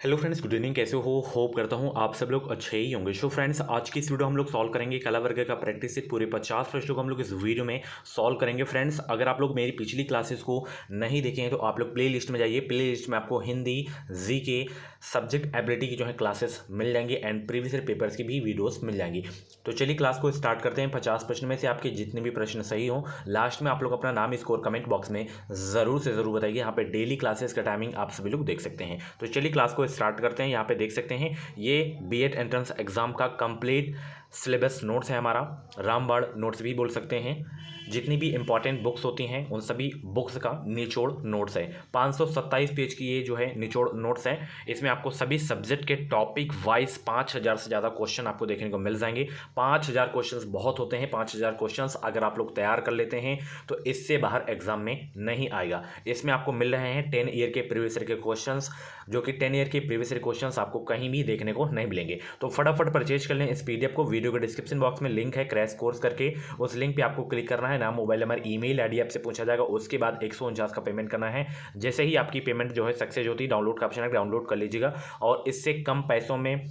Hello friends, good evening. कैसे हो? Hope करता हूँ आप सब लोग अच्छे ही होंगे। सो फ्रेंड्स, आज की इस वीडियो हम लोग सॉल्व करेंगे कला वर्ग का प्रैक्टिस सेट। पूरे 50 प्रश्नों को हम लोग इस वीडियो में सॉल्व करेंगे। फ्रेंड्स, अगर आप लोग मेरी पिछली क्लासेस को नहीं देखे हैं तो आप लोग प्ले लिस्ट में जाइए। प्ले लिस्ट में आपको हिंदी, जीके, सब्जेक्ट एबिलिटी की जो है क्लासेस मिल जाएंगी एंड प्रीवियस ईयर पेपर्स की भी वीडियोस मिल जाएंगी। तो चलिए क्लास को स्टार्ट करते हैं। 50 प्रश्न में से आपके जितने भी प्रश्न सही हो, लास्ट में आप लोग अपना नाम स्कोर कमेंट बॉक्स में ज़रूर से ज़रूर बताइए। यहाँ पे डेली क्लासेस का टाइमिंग आप सभी लोग देख सकते हैं। तो चलिए क्लास को स्टार्ट करते हैं। यहाँ पे देख सकते हैं ये बीएड एंट्रेंस एग्जाम का कंप्लीट सिलेबस नोट्स है हमारा। रामबाण नोट्स भी बोल सकते हैं। जितनी भी इंपॉर्टेंट बुक्स होती हैं उन सभी बुक्स का निचोड़ नोट्स है। 527 पेज की ये जो है निचोड़ नोट्स है। इसमें आपको सभी सब्जेक्ट के टॉपिक वाइज 5000 से ज़्यादा क्वेश्चन आपको देखने को मिल जाएंगे। 5000 क्वेश्चंस बहुत होते हैं। 5000 क्वेश्चंस अगर आप लोग तैयार कर लेते हैं तो इससे बाहर एग्जाम में नहीं आएगा। इसमें आपको मिल रहे हैं 10 ईयर के प्रीवियस ईयर के क्वेश्चंस, जो कि 10 ईयर के प्रीवियस ईयर क्वेश्चंस आपको कहीं भी देखने को नहीं मिलेंगे। तो फटाफट परचेज कर लें इस पीडीएफ को। वीडियो के डिस्क्रिप्शन बॉक्स में लिंक है क्रैश कोर्स करके, उस लिंक पे आपको क्लिक करना है। नाम, मोबाइल नंबर, ईमेल आईडी आपसे पूछा जाएगा। उसके बाद 149 का पेमेंट करना है। जैसे ही आपकी पेमेंट जो है सक्सेस होती है, डाउनलोड का ऑप्शन है, डाउनलोड कर लीजिएगा। और इससे कम पैसों में,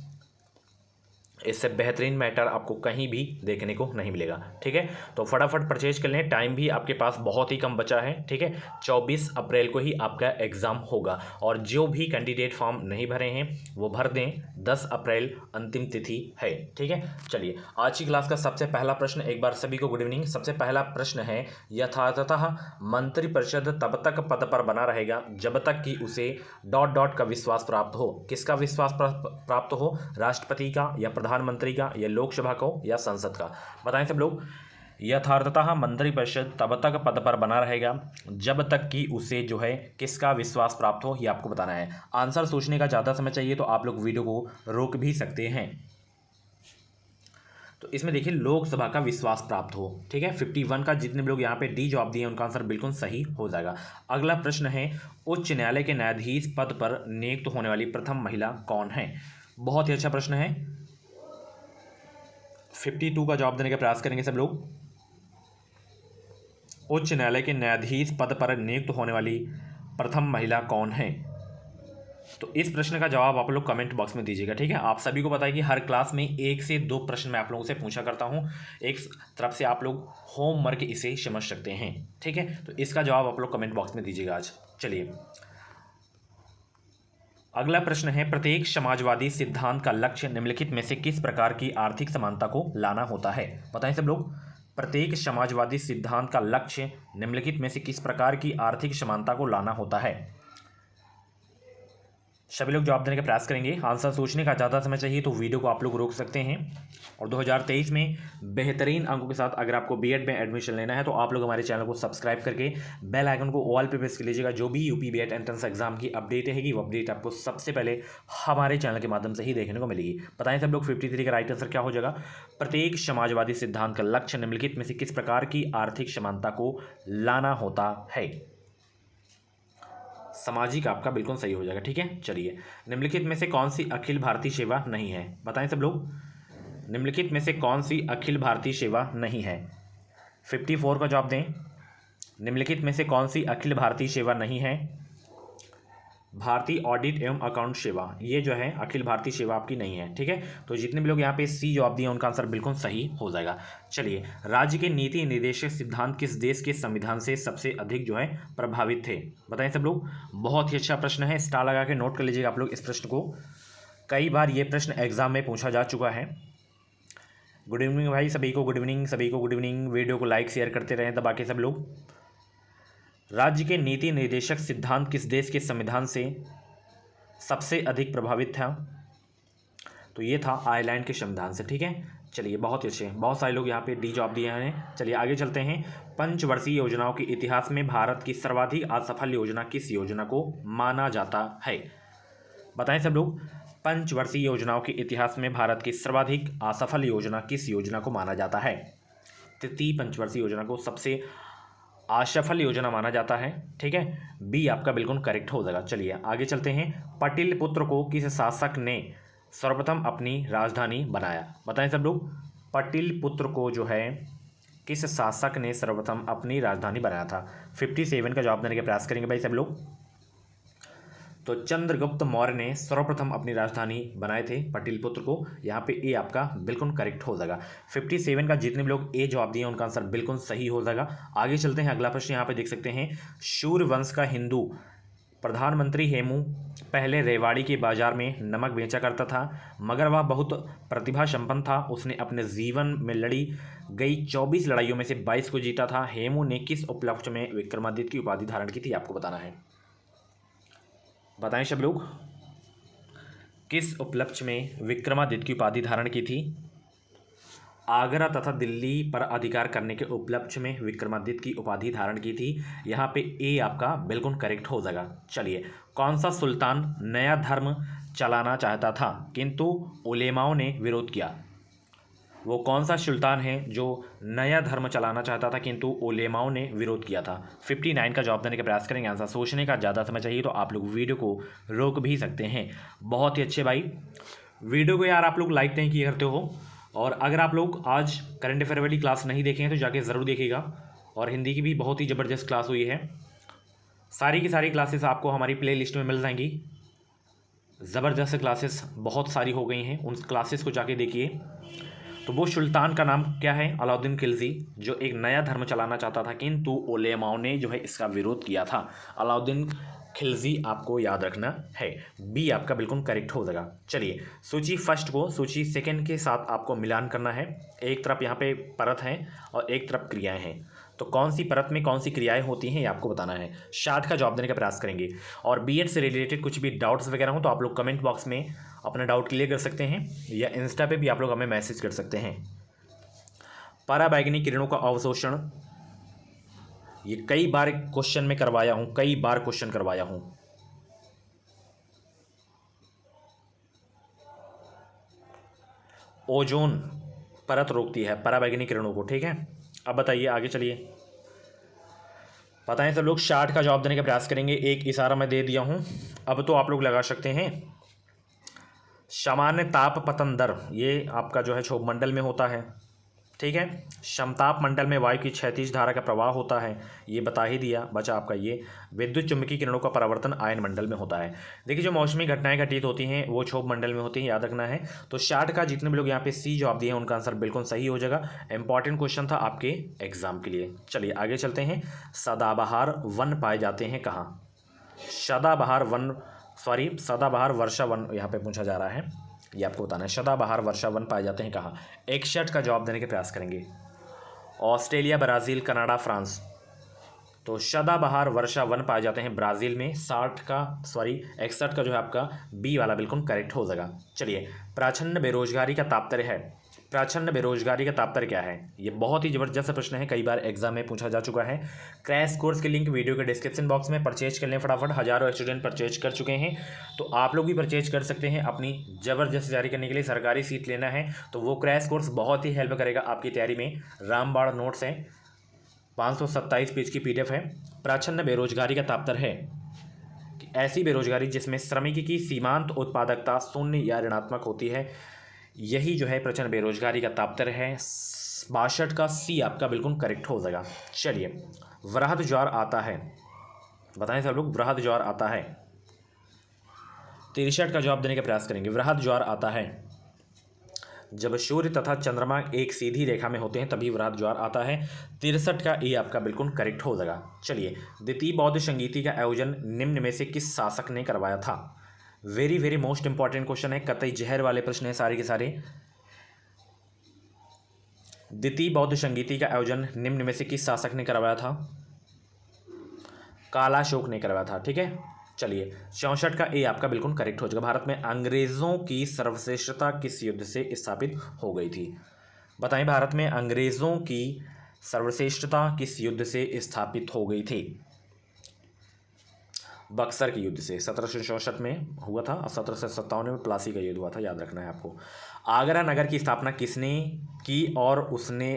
इससे बेहतरीन मैटर आपको कहीं भी देखने को नहीं मिलेगा। ठीक है, तो फटाफट परचेज कर लें। टाइम भी आपके पास बहुत ही कम बचा है। ठीक है, 24 अप्रैल को ही आपका एग्जाम होगा और जो भी कैंडिडेट फॉर्म नहीं भरे हैं वो भर दें। 10 अप्रैल अंतिम तिथि है। ठीक है, चलिए आज की क्लास का सबसे पहला प्रश्न, एक बार सभी को गुड इवनिंग। सबसे पहला प्रश्न है, यथार्थतः मंत्रिपरिषद तब तक पद पर बना रहेगा जब तक कि उसे डॉट डॉट का विश्वास प्राप्त हो। किसका विश्वास प्राप्त हो? राष्ट्रपति का, या प्रधानमंत्री का, या लोकसभा को, या संसद का? बताएं सब लोग। यथार्थतः मंत्रिपरिषद तब तक पद पर बना रहेगा जब तक कि उसे जो है किसका विश्वास प्राप्त हो, ये आपको बताना है। आंसर सोचने का ज़्यादा समय चाहिए तो आप लोग वीडियो को रोक भी सकते हैं। तो इसमें देखिए लोकसभा का विश्वास प्राप्त हो। ठीक है, 51 का जितने भी लोग यहाँ पे डी जवाब दिए उनका आंसर बिल्कुल सही हो जाएगा। अगला प्रश्न है, उच्च न्यायालय के न्यायाधीश पद पर नियुक्त होने वाली प्रथम महिला कौन है? बहुत ही अच्छा प्रश्न है। 52 का जवाब देने का प्रयास करेंगे सब लोग। उच्च न्यायालय के न्यायाधीश पद पर नियुक्त होने वाली प्रथम महिला कौन है? तो इस प्रश्न का जवाब आप लोग कमेंट बॉक्स में दीजिएगा। ठीक है, आप सभी को पता है कि हर क्लास में 1 से 2 प्रश्न मैं आप लोगों से पूछा करता हूं। एक तरफ से आप लोग होमवर्क इसे समझ सकते हैं। ठीक है, तो इसका जवाब आप लोग कमेंट बॉक्स में दीजिएगा आज। चलिए अगला प्रश्न है, प्रत्येक समाजवादी सिद्धांत का लक्ष्य निम्नलिखित में से किस प्रकार की आर्थिक समानता को लाना होता है? बताएं सब लोग। प्रत्येक समाजवादी सिद्धांत का लक्ष्य निम्नलिखित में से किस प्रकार की आर्थिक समानता को लाना होता है? सभी लोग जवाब देने का प्रयास करेंगे। आंसर सोचने का ज़्यादा समय चाहिए तो वीडियो को आप लोग रोक सकते हैं। और 2023 में बेहतरीन अंकों के साथ अगर आपको बीएड में एडमिशन लेना है तो आप लोग हमारे चैनल को सब्सक्राइब करके बेल आइकन को ऑल पे प्रेस कर लीजिएगा। जो भी यूपी बीएड एंट्रेंस एग्जाम की अपडेट रहेगी वो अपडेट आपको सबसे पहले हमारे चैनल के माध्यम से ही देखने को मिलेगी। बताएं सब लोग, 53 का राइट आंसर क्या हो जाएगा? प्रत्येक समाजवादी सिद्धांत का लक्ष्य निम्नलिखित में से किस प्रकार की आर्थिक समानता को लाना होता है? सामाजिक आपका बिल्कुल सही हो जाएगा। ठीक है, चलिए निम्नलिखित में से कौन सी अखिल भारतीय सेवा नहीं है? बताएं सब लोग। निम्नलिखित में से कौन सी अखिल भारतीय सेवा नहीं है? 54 का जवाब दें। निम्नलिखित में से कौन सी अखिल भारतीय सेवा नहीं है? भारतीय ऑडिट एवं अकाउंट सेवा, ये जो है अखिल भारतीय सेवा आपकी नहीं है। ठीक है, तो जितने भी लोग यहाँ पे सी जवाब दिए उनका आंसर बिल्कुल सही हो जाएगा। चलिए, राज्य के नीति निर्देशक सिद्धांत किस देश के संविधान से सबसे अधिक जो है प्रभावित थे? बताएं सब लोग। बहुत ही अच्छा प्रश्न है, स्टार लगा के नोट कर लीजिएगा आप लोग इस प्रश्न को। कई बार ये प्रश्न एग्जाम में पूछा जा चुका है। गुड इवनिंग भाई सभी को, गुड इवनिंग सभी को, गुड इवनिंग। वीडियो को लाइक शेयर करते रहें दबा के सब लोग। राज्य के नीति निर्देशक सिद्धांत किस देश के संविधान से सबसे अधिक प्रभावित था? तो ये था आयरलैंड के संविधान से। ठीक है, चलिए बहुत ही अच्छे, बहुत सारे लोग यहाँ पे डी जवाब दिए हैं। चलिए आगे चलते हैं। पंचवर्षीय योजनाओं के इतिहास में भारत की सर्वाधिक असफल योजना किस योजना को माना जाता है? बताएं सब लोग। पंचवर्षीय योजनाओं के इतिहास में भारत की सर्वाधिक असफल योजना किस योजना को माना जाता है? तृतीय पंचवर्षीय योजना को सबसे असफल योजना माना जाता है। ठीक है, बी आपका बिल्कुल करेक्ट हो जाएगा। चलिए आगे चलते हैं। पाटलिपुत्र को किस शासक ने सर्वप्रथम अपनी राजधानी बनाया? बताएं सब लोग। पाटलिपुत्र को जो है किस शासक ने सर्वप्रथम अपनी राजधानी बनाया था? 57 का जवाब देने का प्रयास करेंगे भाई सब लोग। तो चंद्रगुप्त मौर्य ने सर्वप्रथम अपनी राजधानी बनाए थे पाटलिपुत्र को। यहाँ पे ए आपका बिल्कुल करेक्ट हो जाएगा। 57 का जितने भी लोग ए जवाब दिए उनका आंसर बिल्कुल सही हो जाएगा। आगे चलते हैं, अगला प्रश्न यहाँ पे देख सकते हैं। सूर्यवंश का हिंदू प्रधानमंत्री हेमू पहले रेवाड़ी के बाजार में नमक बेचा करता था, मगर वह बहुत प्रतिभा संपन्न था। उसने अपने जीवन में लड़ी गई 24 लड़ाइयों में से 22 को जीता था। हेमू ने किस उपलक्ष्य में विक्रमादित्य की उपाधि धारण की थी, आपको बताना है। बताएं सब लोग, किस उपलक्ष्य में विक्रमादित्य की उपाधि धारण की थी? आगरा तथा दिल्ली पर अधिकार करने के उपलक्ष्य में विक्रमादित्य की उपाधि धारण की थी। यहाँ पे ए आपका बिल्कुल करेक्ट हो जाएगा। चलिए, कौन सा सुल्तान नया धर्म चलाना चाहता था किंतु उलेमाओं ने विरोध किया? वो कौन सा सुल्तान है जो नया धर्म चलाना चाहता था किंतु उलेमाओं ने विरोध किया था? 59 का जवाब देने का प्रयास करेंगे। आंसर सोचने का ज़्यादा समय चाहिए तो आप लोग वीडियो को रोक भी सकते हैं। बहुत ही अच्छे भाई, वीडियो को यार आप लोग लाइक नहीं किए करते हो। और अगर आप लोग आज करंट अफेयर वाली क्लास नहीं देखे हैं तो जाके ज़रूर देखिएगा। और हिंदी की भी बहुत ही ज़बरदस्त क्लास हुई है। सारी की सारी क्लासेस आपको हमारी प्ले लिस्ट में मिल जाएंगी। ज़बरदस्त क्लासेस बहुत सारी हो गई हैं, उन क्लासेस को जाके देखिए। तो वो सुल्तान का नाम क्या है? अलाउद्दीन खिलजी, जो एक नया धर्म चलाना चाहता था किंतु उलेमाओं ने जो है इसका विरोध किया था। अलाउद्दीन खिलजी आपको याद रखना है। बी आपका बिल्कुल करेक्ट हो जाएगा। चलिए, सूची फर्स्ट को सूची सेकंड के साथ आपको मिलान करना है। एक तरफ यहाँ पे परत है और एक तरफ क्रियाएं हैं, तो कौन सी परत में कौन सी क्रियाएं होती हैं ये आपको बताना है। 60 का जवाब देने का प्रयास करेंगे। और बीएड से रिलेटेड कुछ भी डाउट्स वगैरह हो तो आप लोग कमेंट बॉक्स में अपना डाउट क्लियर कर सकते हैं, या इंस्टा पे भी आप लोग हमें मैसेज कर सकते हैं। पराबैंगनी किरणों का अवशोषण, ये कई बार क्वेश्चन में करवाया हूं, कई बार क्वेश्चन करवाया हूं। ओजोन परत रोकती है पराबैंगनी किरणों को, ठीक है। अब बताइए, आगे चलिए, बताएं सब लोग। 60 का जवाब देने का प्रयास करेंगे। एक इशारा मैं दे दिया हूं, अब तो आप लोग लगा सकते हैं। सामान्य ताप पतन दर, ये आपका जो है क्षोभ मंडल में होता है, ठीक है। समताप मंडल में वायु की क्षैतिज धारा का प्रवाह होता है, ये बता ही दिया। बचा आपका ये विद्युत चुंबकीय किरणों का परावर्तन आयन मंडल में होता है। देखिए, जो मौसमी घटनाएं घटित होती हैं वो क्षोभ मंडल में होती हैं, याद रखना है। तो 60 का जितने भी लोग यहाँ पे सी जवाब दिए हैं उनका आंसर बिल्कुल सही हो जाएगा। इंपॉर्टेंट क्वेश्चन था आपके एग्जाम के लिए। चलिए आगे चलते हैं। सदाबहार वन पाए जाते हैं कहाँ? सदाबहार वर्षा वन यहाँ पे पूछा जा रहा है, ये आपको बताना है। सदाबहार वर्षा वन पाए जाते हैं कहाँ? 61 का जवाब देने के प्रयास करेंगे। Australia, Brazil, Canada, France. तो सदाबहार वर्षा वन पाए जाते हैं ब्राज़ील में। 61 का जो है आपका बी वाला बिल्कुल करेक्ट हो जाएगा। चलिए, प्राच्छन्न बेरोजगारी का तात्पर्य है। प्राच्छन्न बेरोजगारी का तात्पर्य क्या है? ये बहुत ही ज़बरदस्त प्रश्न है, कई बार एग्जाम में पूछा जा चुका है। क्रैश कोर्स के लिंक वीडियो के डिस्क्रिप्शन बॉक्स में परचेज कर लें फटाफट। हज़ारों स्टूडेंट परचेज कर चुके हैं, तो आप लोग भी परचेज कर सकते हैं। अपनी ज़बरदस्त तैयारी करने के लिए सरकारी सीट लेना है तो वो क्रैश कोर्स बहुत ही हेल्प करेगा आपकी तैयारी में। रामबाण नोट्स हैं, 527 पेज की PDF है। प्राच्छन्न बेरोजगारी का तात्पर्य है कि ऐसी बेरोजगारी जिसमें श्रमिक की सीमांत उत्पादकता शून्य या ऋणात्मक होती है, यही जो है प्रचंड बेरोजगारी का तात्पर्य है। 62 का सी आपका बिल्कुल करेक्ट हो जाएगा। चलिए, वृहद ज्वार आता है, बताएं सब लोग, वृहद ज्वार आता है। 63 का जवाब देने का प्रयास करेंगे। वृहद ज्वार आता है जब सूर्य तथा चंद्रमा एक सीधी रेखा में होते हैं, तभी वृहद ज्वार आता है। 63 का ए आपका बिल्कुल करेक्ट हो जाएगा। चलिए, द्वितीय बौद्ध संगीति का आयोजन निम्न में से किस शासक ने करवाया था? Very very most important question है, कतई जहर वाले प्रश्न है सारे के सारे। द्वितीय बौद्ध संगीति का आयोजन निम्न में से किस शासक ने करवाया था? कालाशोक ने करवाया था, ठीक है। चलिए, 64 का ए आपका बिल्कुल करेक्ट हो जाएगा। भारत में अंग्रेजों की सर्वश्रेष्ठता किस युद्ध से स्थापित हो गई थी? बताएं, भारत में अंग्रेजों की सर्वश्रेष्ठता किस युद्ध से स्थापित हो गई थी? बक्सर के युद्ध से 1764 में हुआ था और 1757 में प्लासी का युद्ध हुआ था, याद रखना है आपको। आगरा नगर की स्थापना किसने की और उसने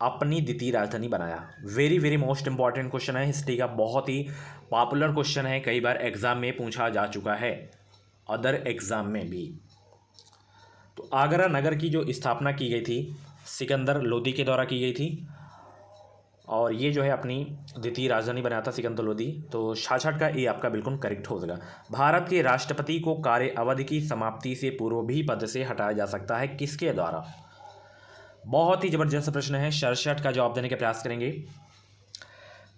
अपनी द्वितीय राजधानी बनाया? Very very most important question है, हिस्ट्री का बहुत ही पॉपुलर क्वेश्चन है, कई बार एग्जाम में पूछा जा चुका है, अदर एग्जाम में भी। तो आगरा नगर की जो स्थापना की गई थी सिकंदर लोदी के द्वारा की गई थी, और ये जो है अपनी द्वितीय राजधानी बनाया था सिकंदर लोदी। तो छाछठ का ए आपका बिल्कुल करेक्ट हो जाएगा। भारत के राष्ट्रपति को कार्य अवधि की समाप्ति से पूर्व भी पद से हटाया जा सकता है, किसके द्वारा? बहुत ही जबरदस्त प्रश्न है, 67 का जवाब देने का प्रयास करेंगे।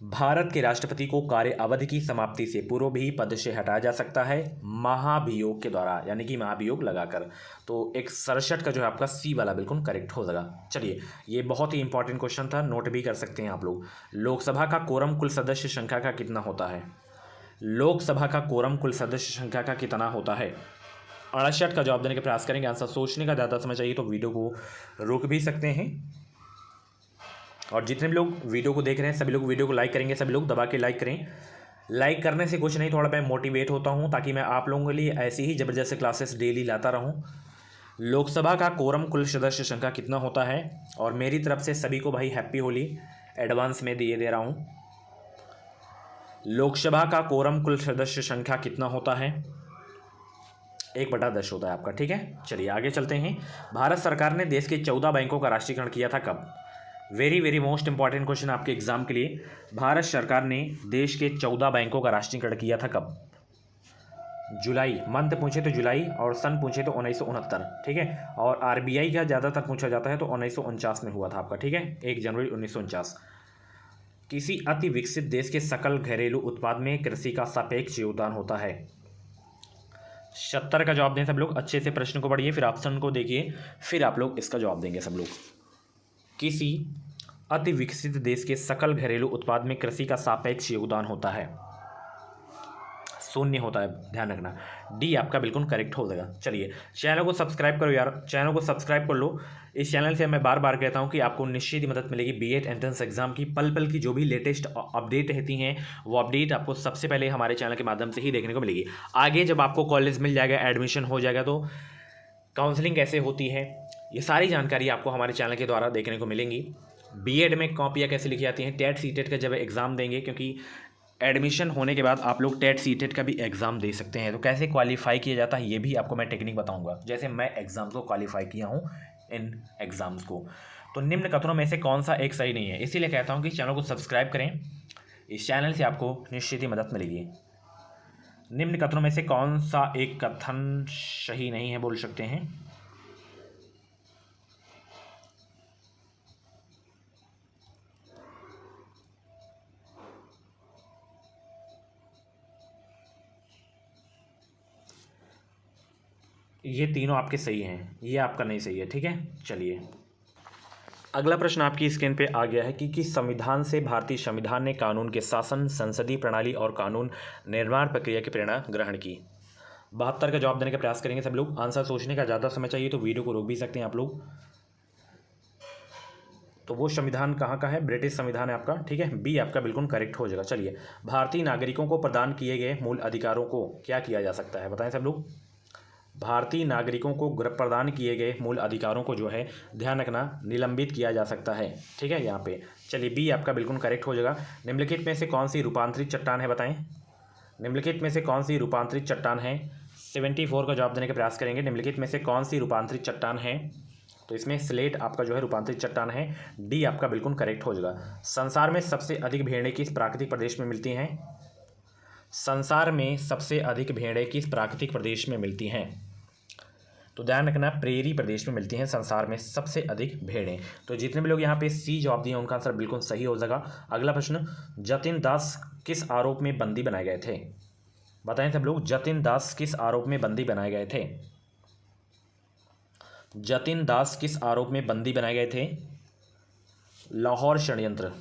भारत के राष्ट्रपति को कार्य अवधि की समाप्ति से पूर्व भी पद से हटाया जा सकता है महाभियोग के द्वारा, यानी कि महाभियोग लगाकर। तो एक 67 का जो है आपका सी वाला बिल्कुल करेक्ट हो जाएगा। चलिए, ये बहुत ही इंपॉर्टेंट क्वेश्चन था, नोट भी कर सकते हैं आप लोग। लोकसभा का कोरम कुल सदस्य संख्या का कितना होता है? लोकसभा का कोरम कुल सदस्य संख्या का कितना होता है? 68 का जवाब देने का प्रयास करेंगे। आंसर सोचने का ज़्यादा समय चाहिए तो वीडियो को रोक भी सकते हैं। और जितने भी लोग वीडियो को देख रहे हैं सभी लोग वीडियो को लाइक करेंगे, सभी लोग दबा के लाइक करें। लाइक करने से कुछ नहीं, थोड़ा मैं मोटिवेट होता हूं ताकि मैं आप लोगों के लिए ऐसी ही ज़बरदस्त क्लासेस डेली लाता रहूं। लोकसभा का कोरम कुल सदस्य संख्या कितना होता है? और मेरी तरफ से सभी को भाई हैप्पी होली एडवांस में दे रहा हूं। लोकसभा का कोरम कुल सदस्य संख्या कितना होता है? 1/10 होता है आपका, ठीक है। चलिए आगे चलते हैं। भारत सरकार ने देश के 14 बैंकों का राष्ट्रीयकरण किया था कब? Very very most important question आपके एग्जाम के लिए। भारत सरकार ने देश के 14 बैंकों का राष्ट्रीयकरण किया था कब? जुलाई, मंथ पूछे तो जुलाई और सन पूछे तो 1969, ठीक है। और आरबीआई का ज़्यादातर पूछा जाता है तो 1949 में हुआ था आपका, ठीक है, 1 जनवरी 1949। किसी अति विकसित देश के सकल घरेलू उत्पाद में कृषि का सापेक्ष योगदान होता है? 70 का जवाब दें सब लोग। अच्छे से प्रश्न को पढ़िए, फिर ऑप्शन को देखिए, फिर आप लोग इसका जवाब देंगे सब लोग। किसी अति विकसित देश के सकल घरेलू उत्पाद में कृषि का सापेक्ष योगदान होता है? 0 होता है, ध्यान रखना। डी आपका बिल्कुल करेक्ट हो जाएगा। चलिए, चैनल को सब्सक्राइब करो यार, चैनल को सब्सक्राइब कर लो। इस चैनल से मैं बार बार कहता हूं कि आपको निश्चित ही मदद मिलेगी बीएड एंट्रेंस एग्जाम की। पल पल की जो भी लेटेस्ट अपडेट रहती हैं वो अपडेट आपको सबसे पहले हमारे चैनल के माध्यम से ही देखने को मिलेगी। आगे जब आपको कॉलेज मिल जाएगा, एडमिशन हो जाएगा, तो काउंसलिंग कैसे होती है, ये सारी जानकारी आपको हमारे चैनल के द्वारा देखने को मिलेंगी। बीएड में कॉपियाँ कैसे लिखी जाती हैं, टेट सीटेट का जब एग्ज़ाम देंगे, क्योंकि एडमिशन होने के बाद आप लोग टेट सीटेट का भी एग्ज़ाम दे सकते हैं, तो कैसे क्वालिफाई किया जाता है ये भी आपको मैं टेक्निक बताऊंगा, जैसे मैं एग्ज़ाम्स को क्वालिफाई किया हूँ इन एग्ज़ाम्स को। तो निम्न कथनों में से कौन सा एक सही नहीं है, इसीलिए कहता हूँ कि चैनल को सब्सक्राइब करें, इस चैनल से आपको निश्चित ही मदद मिलेगी। निम्न कथनों में से कौन सा एक कथन सही नहीं है बोल सकते हैं? ये तीनों आपके सही हैं, ये आपका नहीं सही है, ठीक है। चलिए, अगला प्रश्न आपकी स्क्रीन पे आ गया है कि किस संविधान से भारतीय संविधान ने कानून के शासन, संसदीय प्रणाली और कानून निर्माण प्रक्रिया की प्रेरणा ग्रहण की? 72 का जवाब देने का प्रयास करेंगे सब लोग। आंसर सोचने का ज़्यादा समय चाहिए तो वीडियो को रोक भी सकते हैं आप लोग। तो वो संविधान कहाँ का है? ब्रिटिश संविधान है आपका, ठीक है। बी आपका बिल्कुल करेक्ट हो जाएगा। चलिए, भारतीय नागरिकों को प्रदान किए गए मूल अधिकारों को क्या किया जा सकता है, बताएं सब लोग। भारतीय नागरिकों को प्रदान किए गए मूल अधिकारों को जो है, ध्यान रखना, निलंबित किया जा सकता है, ठीक है, यहाँ पे। चलिए, बी आपका बिल्कुल करेक्ट हो जाएगा। निम्नलिखित में से कौन सी रूपांतरित चट्टान है, बताएं। निम्नलिखित में से कौन सी रूपांतरित चट्टान है? 74 का जवाब देने का प्रयास करेंगे। निम्नलिखित में से कौन सी रूपांतरित चट्टान है? तो इसमें स्लेट आपका जो है रूपांतरित चट्टान है। डी आपका बिल्कुल करेक्ट हो जाएगा। संसार में सबसे अधिक भेड़ें किस प्राकृतिक प्रदेश में मिलती हैं? संसार में सबसे अधिक भेड़ें किस प्राकृतिक प्रदेश में मिलती हैं? तो ध्यान रखना, प्रेरी प्रदेश में मिलती हैं संसार में सबसे अधिक भेड़ें। तो जितने भी लोग यहाँ पे सी जवाब दिए उनका आंसर बिल्कुल सही हो जाएगा। अगला प्रश्न, जतिन दास किस आरोप में बंदी बनाए गए थे? बताएं सब लोग, जतिन दास किस आरोप में बंदी बनाए गए थे? जतिन दास किस आरोप में बंदी बनाए गए थे? लाहौर षड्यंत्र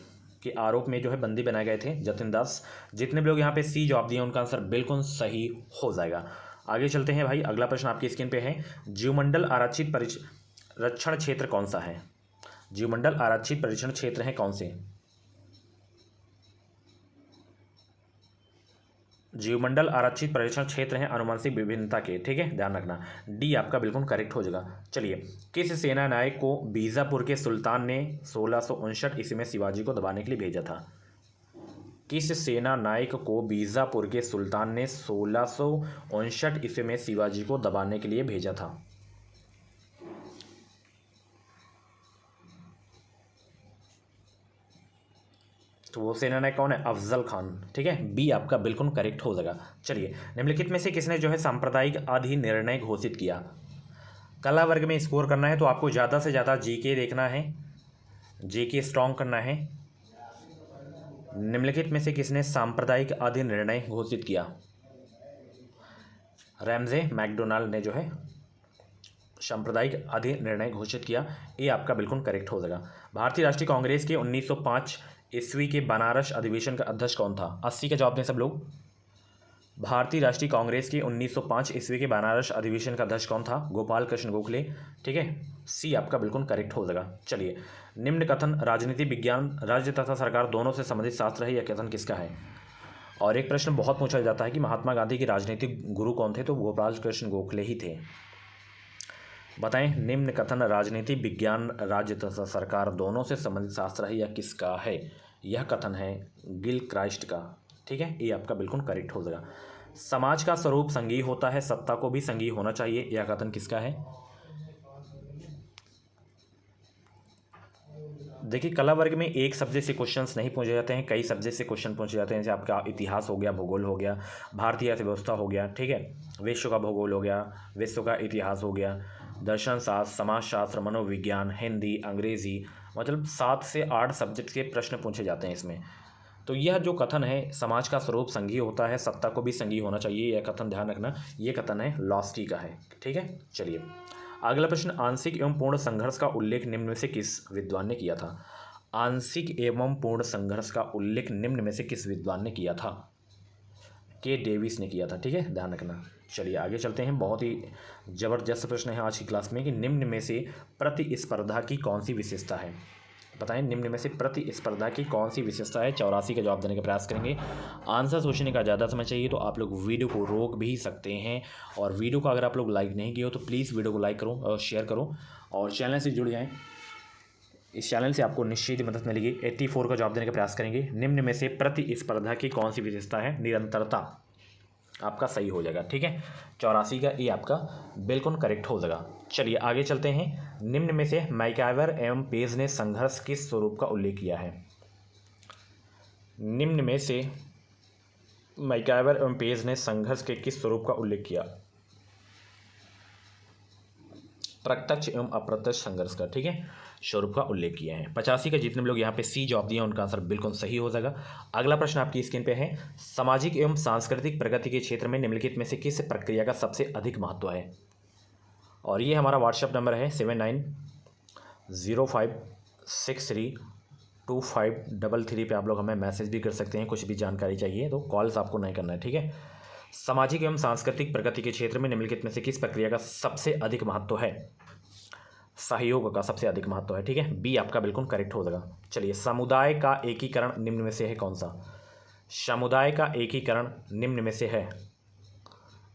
के आरोप में जो है बंदी बनाए गए थे जतिन दास। जितने भी लोग यहाँ पे सी जवाब दिए उनका आंसर बिल्कुल सही हो जाएगा। आगे चलते हैं भाई, अगला प्रश्न आपकी स्क्रीन पे है, जीवमंडल आरक्षित परिरक्षण क्षेत्र कौन सा है? जीवमंडल आरक्षित परिरक्षण क्षेत्र है कौन से? जीवमंडल आरक्षित परिरक्षण क्षेत्र हैं अनुवांशिक विभिन्नता के, ठीक है, ध्यान रखना। डी आपका बिल्कुल करेक्ट हो जाएगा। चलिए, किस सेना नायक को बीजापुर के सुल्तान ने 1659 ईस्वी में शिवाजी को दबाने के लिए भेजा था? किस सेना नायक को बीजापुर के सुल्तान ने 1659 ईस्वी में शिवाजी को दबाने के लिए भेजा था? तो वो सेनानायक कौन है? अफजल खान। ठीक है, बी आपका बिल्कुल करेक्ट हो जाएगा। चलिए, निम्नलिखित में से किसने जो है सांप्रदायिक अधिनिर्णय घोषित किया? कला वर्ग में स्कोर करना है तो आपको ज़्यादा से ज़्यादा जीके देखना है, जीके स्ट्रॉन्ग करना है। निम्नलिखित में से किसने सांप्रदायिक अधिनिर्णय घोषित किया? रैमजे मैकडोनाल्ड ने जो है सांप्रदायिक अधिनिर्णय घोषित किया। ये आपका बिल्कुल करेक्ट हो जाएगा। भारतीय राष्ट्रीय कांग्रेस के 1905 ईस्वी के बनारस अधिवेशन का अध्यक्ष कौन था? 80 का जवाब दें सब लोग। भारतीय राष्ट्रीय कांग्रेस के 1905 ईस्वी के बनारस अधिवेशन का अध्यक्ष कौन था? गोपाल कृष्ण गोखले। ठीक है, सी आपका बिल्कुल करेक्ट हो जाएगा। चलिए, निम्न कथन राजनीति विज्ञान राज्य तथा सरकार दोनों से संबंधित शास्त्र है, यह कथन किसका है? और एक प्रश्न बहुत पूछा जाता है कि महात्मा गांधी के राजनीतिक गुरु कौन थे? तो गोपाल कृष्ण गोखले ही थे। बताएं, निम्न कथन राजनीति विज्ञान राज्य तथा सरकार दोनों से संबंधित शास्त्र है, यह किसका है? यह कथन है गिल क्राइस्ट का। ठीक है, ये आपका बिल्कुल करेक्ट हो जाएगा। समाज का स्वरूप संघीय होता है, सत्ता को भी संघीय होना चाहिए, यह कथन किसका है? देखिए, कला वर्ग में एक सब्जेक्ट से क्वेश्चंस नहीं पूछे जाते हैं, कई सब्जेक्ट से क्वेश्चन पूछे जाते हैं। जैसे आपका इतिहास हो गया, भूगोल हो गया, भारतीय अर्थव्यवस्था हो गया, ठीक है, विश्व का भूगोल हो गया, विश्व का इतिहास हो गया, दर्शन शास्त्र, समाजशास्त्र, मनोविज्ञान, हिंदी, अंग्रेजी, मतलब 7 से 8 सब्जेक्ट के प्रश्न पूछे जाते हैं इसमें। तो यह जो कथन है समाज का स्वरूप संघीय होता है, सत्ता को भी संघीय होना चाहिए, यह कथन ध्यान रखना, ये कथन है लॉस्की का है। ठीक है, चलिए अगला प्रश्न, आंशिक एवं पूर्ण संघर्ष का उल्लेख निम्न में से किस विद्वान ने किया था? आंशिक एवं पूर्ण संघर्ष का उल्लेख निम्न में से किस विद्वान ने किया था? के डेविस ने किया था। ठीक है, ध्यान रखना। चलिए आगे चलते हैं। बहुत ही जबरदस्त प्रश्न है आज की क्लास में कि निम्न में से प्रतिस्पर्धा की कौन सी विशेषता है? बताएं, निम्न में से प्रतिस्पर्धा की कौन सी विशेषता है? 84 का जवाब देने का प्रयास करेंगे। आंसर सोचने का ज़्यादा समय चाहिए तो आप लोग वीडियो को रोक भी सकते हैं, और वीडियो को अगर आप लोग लाइक नहीं किए हो तो प्लीज़ वीडियो को लाइक करो और शेयर करो, और चैनल से जुड़ जाएँ। इस चैनल से आपको निश्चित मदद मिलेगी। 84 का जवाब देने का प्रयास करेंगे। निम्न में से प्रतिस्पर्धा की कौन सी विशेषता है? निरंतरता आपका सही हो जाएगा। ठीक है, 84 का ये आपका बिल्कुल करेक्ट हो जाएगा। चलिए आगे चलते हैं। निम्न में से मैकाइवर एवं पेज ने संघर्ष किस स्वरूप का उल्लेख किया है? निम्न में से मैकाइवर एवं पेज ने संघर्ष के किस स्वरूप का उल्लेख किया? प्रत्यक्ष एवं अप्रत्यक्ष संघर्ष का, ठीक है, स्वरूप का उल्लेख किया है। 85 का जितने लोग यहाँ पे सी जवाब दिए उनका आंसर बिल्कुल सही हो जाएगा। अगला प्रश्न आपकी स्क्रीन पे है, सामाजिक एवं सांस्कृतिक प्रगति के क्षेत्र में निम्नलिखित में से किस प्रक्रिया का सबसे अधिक महत्व है? और ये हमारा व्हाट्सएप नंबर है 7905632533 पे आप लोग हमें मैसेज भी कर सकते हैं, कुछ भी जानकारी चाहिए तो कॉल्स आपको नहीं करना है। ठीक है, सामाजिक एवं सांस्कृतिक प्रगति के क्षेत्र में निम्नलिखित में से किस प्रक्रिया का सबसे अधिक महत्व है? सहयोग का सबसे अधिक महत्व है। ठीक है, बी आपका बिल्कुल करेक्ट हो जाएगा। चलिए, समुदाय का एकीकरण निम्न में से है कौन सा? समुदाय का एकीकरण निम्न में से है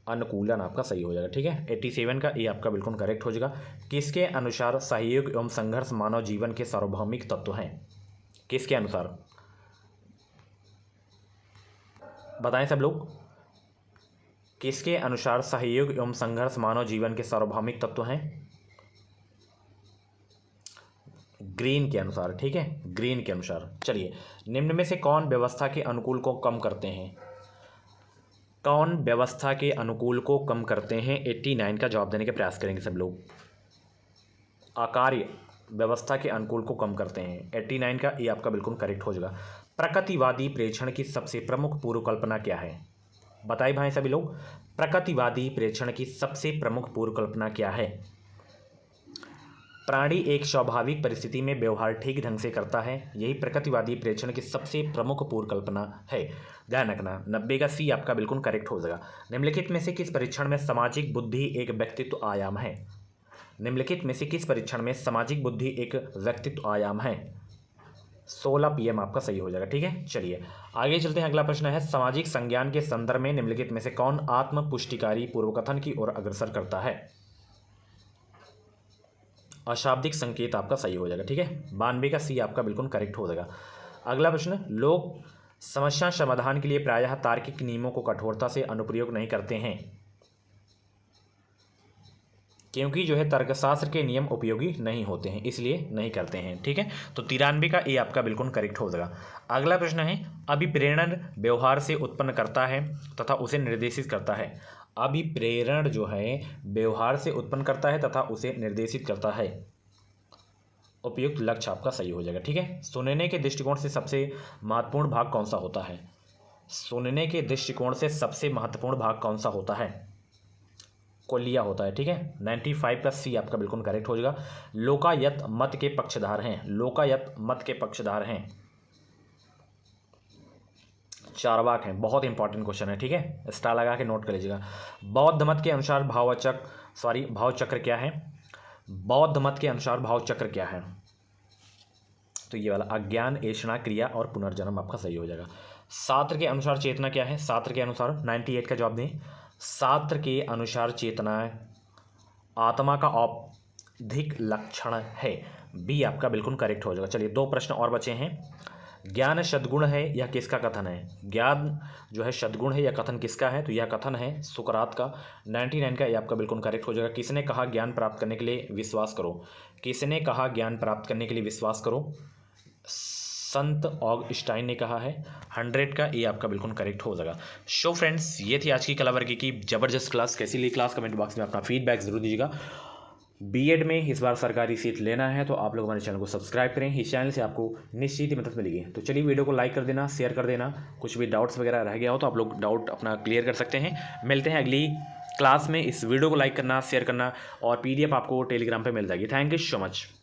अनुकूलन, आपका सही हो जाएगा। ठीक है, 87 का ए आपका बिल्कुल करेक्ट हो जाएगा। किसके अनुसार सहयोग एवं संघर्ष मानव जीवन के सार्वभौमिक तत्व हैं? किसके अनुसार बताएं सब लोग, किसके अनुसार सहयोग एवं संघर्ष मानव जीवन के सार्वभौमिक तत्व हैं? ग्रीन के अनुसार। ठीक है, ग्रीन के अनुसार। चलिए, निम्न में से कौन व्यवस्था के अनुकूल को कम करते हैं? कौन व्यवस्था के अनुकूल को कम करते हैं? 89 का जवाब देने का प्रयास करेंगे सब लोग। आकार्य व्यवस्था के अनुकूल को कम करते हैं। 89 का ये आपका बिल्कुल करेक्ट हो जाएगा। प्रकृतिवादी प्रेक्षण की सबसे प्रमुख पूर्व कल्पना क्या है? बताइए भाई सभी लोग, प्रकृतिवादी प्रेक्षण की सबसे प्रमुख पूर्व कल्पना क्या है? प्राणी एक स्वाभाविक परिस्थिति में व्यवहार ठीक ढंग से करता है, यही प्रकृतिवादी प्रेक्षण की सबसे प्रमुख पूर्व कल्पना है। ध्यान रखना, 90 का सी आपका बिल्कुल करेक्ट हो जाएगा। निम्नलिखित में से किस परीक्षण में सामाजिक बुद्धि एक व्यक्तित्व आयाम है? निम्नलिखित में से किस परीक्षण में सामाजिक बुद्धि एक व्यक्तित्व आयाम है? 16 PM आपका सही हो जाएगा। ठीक है, चलिए आगे चलते हैं। अगला प्रश्न है, सामाजिक संज्ञान के संदर्भ में निम्नलिखित में से कौन आत्म पुष्टिकारी पूर्वकथन की ओर अग्रसर करता है? अशाब्दिक संकेत आपका सही हो जाएगा। ठीक है, 92 का सी आपका बिल्कुल करेक्ट हो जाएगा। अगला प्रश्न, लोग समस्या समाधान के लिए प्रायः तार्किक नियमों को कठोरता से अनुप्रयोग नहीं करते हैं, क्योंकि जो है तर्कशास्त्र के नियम उपयोगी नहीं होते हैं, इसलिए नहीं करते हैं। ठीक है, तो 93 का ए आपका बिल्कुल करेक्ट हो जाएगा। अगला प्रश्न है, अभिप्रेरण व्यवहार से उत्पन्न करता है तथा उसे निर्देशित करता है। अभिप्रेरण जो है व्यवहार से उत्पन्न करता है तथा उसे निर्देशित करता है। उपयुक्त लक्ष्य आपका सही हो जाएगा। ठीक है, सुनने के दृष्टिकोण से सबसे महत्वपूर्ण भाग कौन सा होता है? सुनने के दृष्टिकोण से सबसे महत्वपूर्ण भाग कौन सा होता है? कोलिया होता है। ठीक है, 95 का सी आपका बिल्कुल करेक्ट हो जाएगा। लोकायत मत के पक्षधार हैं। लोकायत मत के पक्षधार हैं चारवाक हैं। बहुत इंपॉर्टेंट क्वेश्चन है। ठीक है, स्टार लगा के नोट कर लीजिएगा। बौद्ध मत के अनुसार भावचक्र क्या है? बौद्ध मत के अनुसार भावचक्र क्या है? तो ये वाला अज्ञान, ऐषणा, क्रिया और पुनर्जन्म आपका सही हो जाएगा। शास्त्र के अनुसार चेतना क्या है? शास्त्र के अनुसार 98 का जवाब दें। शास्त्र के अनुसार चेतना आत्मा का औपधिक लक्षण है। बी आपका बिल्कुल करेक्ट हो जाएगा। चलिए 2 प्रश्न और बचे हैं। ज्ञान सद्गुण है यह किसका कथन है? ज्ञान जो है सद्गुण है, यह कथन किसका है? तो यह कथन है सुकरात का। 99 का ये आपका बिल्कुल करेक्ट हो जाएगा। किसने कहा ज्ञान प्राप्त करने के लिए विश्वास करो? किसने कहा ज्ञान प्राप्त करने के लिए विश्वास करो? संत ऑगस्टाइन ने कहा है। 100 का ये आपका बिल्कुल करेक्ट हो जाएगा। सो फ्रेंड्स, ये थी आज की कला वर्ग की ज़बरदस्त क्लास। कैसी ली क्लास? कमेंट बॉक्स में अपना फीडबैक जरूर दीजिएगा। बीएड में इस बार सरकारी सीट लेना है तो आप लोग हमारे चैनल को सब्सक्राइब करें। इस चैनल से आपको निश्चित ही मदद मिलेगी। तो चलिए वीडियो को लाइक कर देना, शेयर कर देना। कुछ भी डाउट्स वगैरह रह गया हो तो आप लोग डाउट अपना क्लियर कर सकते हैं। मिलते हैं अगली क्लास में। इस वीडियो को लाइक करना, शेयर करना और PDF आपको टेलीग्राम पर मिल जाएगी। Thank you so much.